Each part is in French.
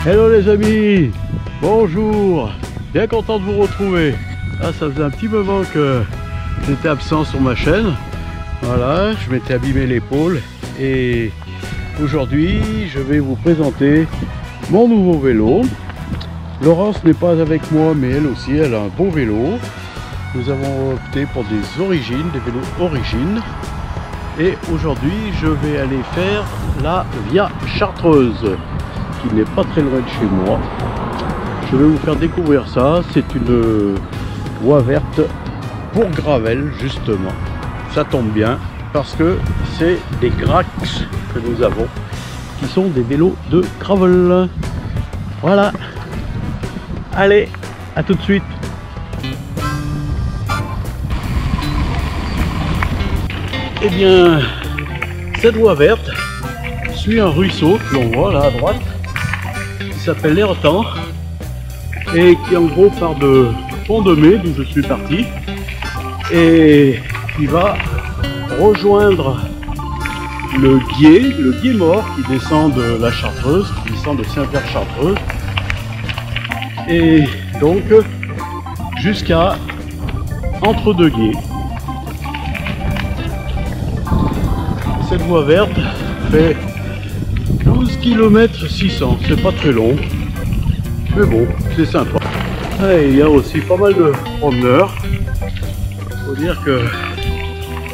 Hello les amis, bonjour, bien content de vous retrouver. Ah, ça faisait un petit moment que j'étais absent sur ma chaîne. Voilà, je m'étais abîmé l'épaule et aujourd'hui je vais vous présenter mon nouveau vélo. Laurence n'est pas avec moi, mais elle aussi, elle a un beau vélo. Nous avons opté pour des origines, des vélos origines. Et aujourd'hui je vais aller faire la Via Chartreuse, qui n'est pas très loin de chez moi. Je vais vous faire découvrir ça. C'est une voie verte pour gravel justement. Ça tombe bien parce que c'est des Grax que nous avons, qui sont des vélos de gravel. Voilà. Allez, à tout de suite. Eh bien, cette voie verte suit un ruisseau que l'on voit là à droite, qui s'appelle l'Ertan et qui en gros part de Pont-de-Mai, d'où je suis parti, et qui va rejoindre le Gué mort, qui descend de la Chartreuse, qui descend de Saint-Pierre-Chartreuse, et donc jusqu'à Entre-deux-Gués. Cette voie verte fait 12 km 600, c'est pas très long, mais bon, c'est sympa. Et il y a aussi pas mal de promeneurs. Faut dire que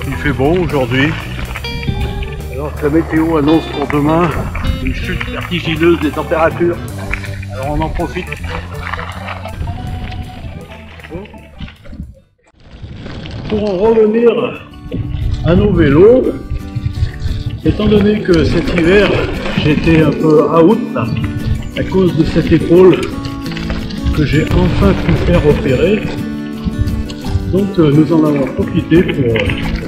il fait bon aujourd'hui, alors que la météo annonce pour demain une chute vertigineuse des températures. Alors on en profite. Pour en revenir à nos vélos, étant donné que cet hiver j'étais un peu out là, à cause de cette épaule que j'ai enfin pu faire opérer, donc nous en avons profité pour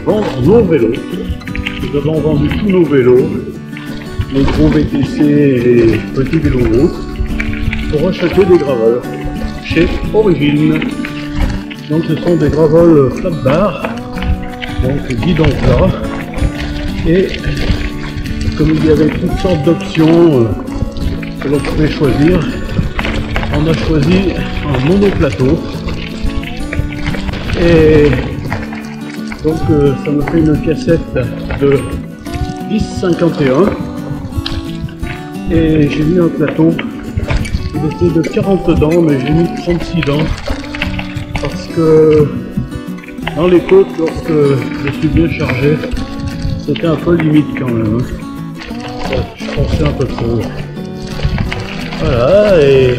vendre nos vélos. Nous avons vendu tous nos vélos, les gros VTC et les petits vélos route, pour acheter des gravels chez Origine. Donc ce sont des gravels flat bar, donc guidon plat. Et comme il y avait toutes sortes d'options que l'on pouvait choisir, on a choisi un monoplateau. Et donc ça me fait une cassette de 10,51. Et j'ai mis un plateau, il était de 40 dents, mais j'ai mis 36 dents. Parce que dans les côtes, lorsque je suis bien chargé, c'était un peu limite quand même. Ouais, je pensais un peu trop. Voilà, et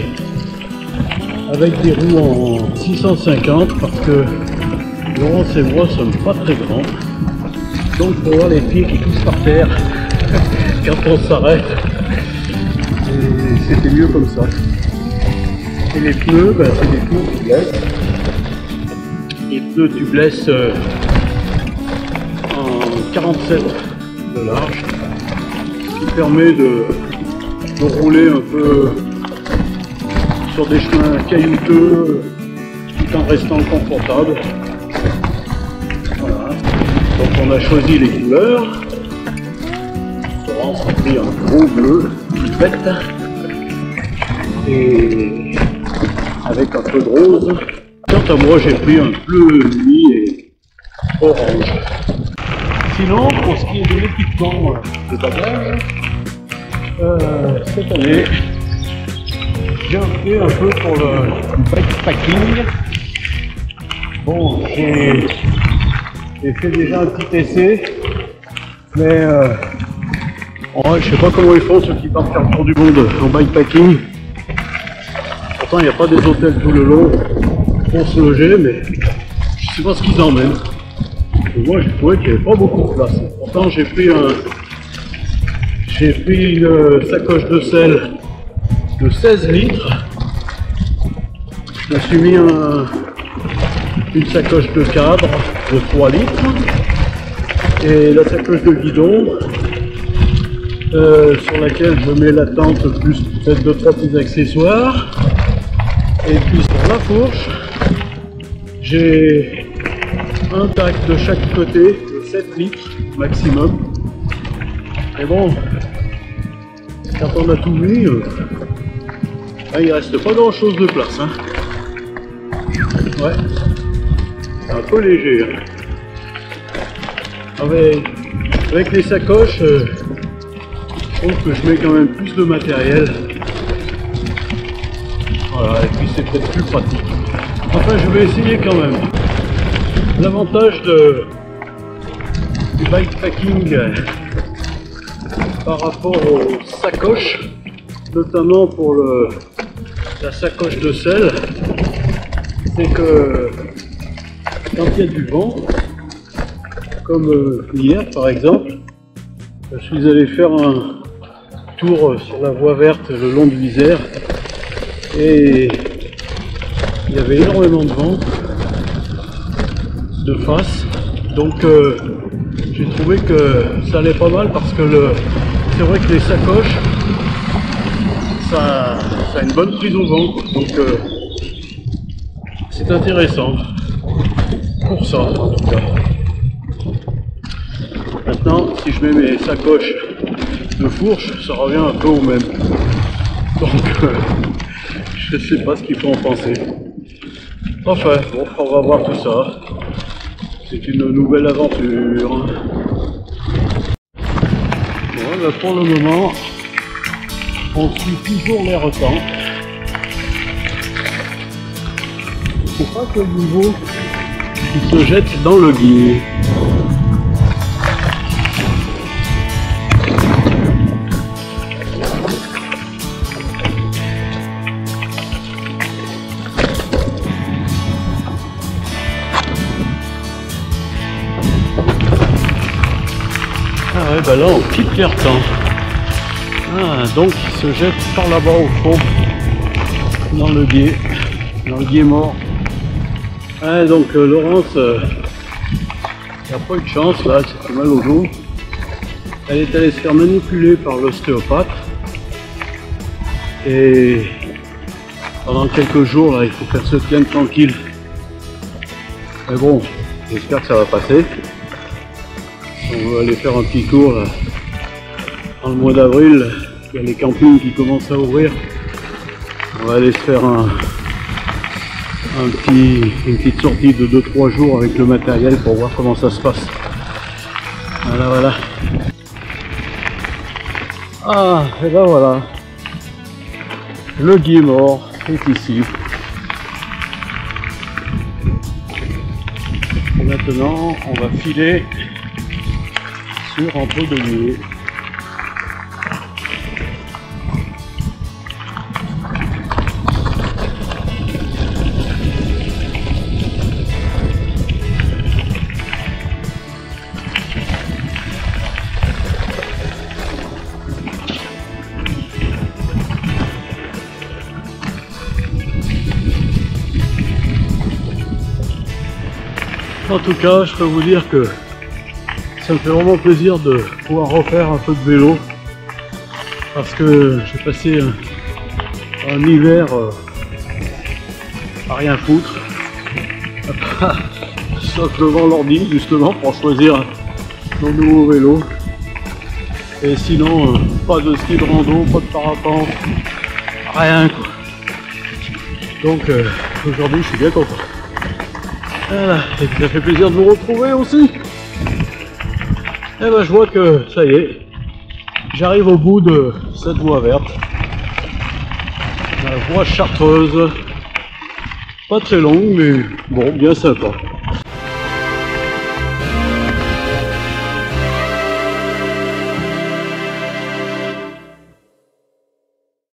avec des roues en 650 parce que Laurence et moi sommes pas très grands. Donc pour voir les pieds qui poussent par terre quand on s'arrête. Et c'était mieux comme ça. Et les pneus, ben, c'est des pneus tubeless. Les pneus tubeless en 47 de large, qui permet de rouler un peu sur des chemins caillouteux tout en restant confortable. Voilà. Donc on a choisi les couleurs. Laurence a pris un gros bleu, une bête, et avec un peu de rose. Quant à moi, j'ai pris un bleu nuit et orange. Sinon, pour ce qui est de l'équipement de bagage, cette année, j'ai opté un peu pour le bikepacking. Bon, j'ai fait déjà un petit essai, mais ouais, je sais pas comment ils font ceux qui partent faire le tour du monde en bikepacking. Pourtant, il n'y a pas des hôtels tout le long pour se loger, mais je sais pas ce qu'ils emmènent. Et moi, j'ai trouvé qu'il n'y avait pas beaucoup de place. Pourtant, j'ai pris une sacoche de sel de 16 litres. Je me suis mis une sacoche de cadre de 3 litres. Et la sacoche de guidon, sur laquelle je mets la tente plus peut-être 2-3 petits accessoires. Et puis sur la fourche, j'ai un tac de chaque côté de 7 litres maximum. Et bon, quand on a tout mis, Ah, il reste pas grand chose de place, hein. Ouais, c'est un peu léger. Hein. Avec les sacoches, je trouve que je mets quand même plus de matériel. Voilà, et puis c'est peut-être plus pratique. Enfin, je vais essayer quand même. L'avantage du bikepacking par rapport aux sacoches, notamment pour la sacoche de sel, c'est que quand il y a du vent, comme hier par exemple, je suis allé faire un tour sur la voie verte le long de l'Isère et il y avait énormément de vent de face, donc j'ai trouvé que ça allait pas mal parce que c'est vrai que les sacoches ça a une bonne prise au vent, donc c'est intéressant pour ça en tout cas. Maintenant, si je mets mes sacoches de fourche, ça revient un peu au même. Donc, je sais pas ce qu'il faut en penser. Enfin, bon, on va voir tout ça. C'est une nouvelle aventure. Bon, ben pour le moment, on suit toujours les retents. Il ne faut pas que le niveau se jette dans le gué. Ah ouais, bah là on quitte les retents. Ah, donc il se jette par là-bas au fond, dans le gué mort. Ah, donc Laurence, il n'a pas eu de chance là, elle s'est fait mal au dos. Elle est allée se faire manipuler par l'ostéopathe. Et pendant quelques jours là, il faut qu'elle se tienne tranquille. Mais bon, j'espère que ça va passer. On va aller faire un petit tour là. Dans le mois d'avril, il y a les campings qui commencent à ouvrir. On va aller se faire une petite sortie de 2-3 jours avec le matériel pour voir comment ça se passe. Voilà, voilà. Ah, et ben voilà. Le gué mort est ici. Et maintenant, on va filer sur un peu de gué. En tout cas, je peux vous dire que ça me fait vraiment plaisir de pouvoir refaire un peu de vélo parce que j'ai passé un hiver à rien foutre, sauf devant l'ordi justement pour choisir mon nouveau vélo. Et sinon, pas de ski de rando, pas de parapente, rien quoi. Donc aujourd'hui, je suis bien content. Voilà, et ça fait plaisir de vous retrouver aussi. Et ben je vois que ça y est, j'arrive au bout de cette voie verte. La voie chartreuse. Pas très longue, mais bon, bien sympa.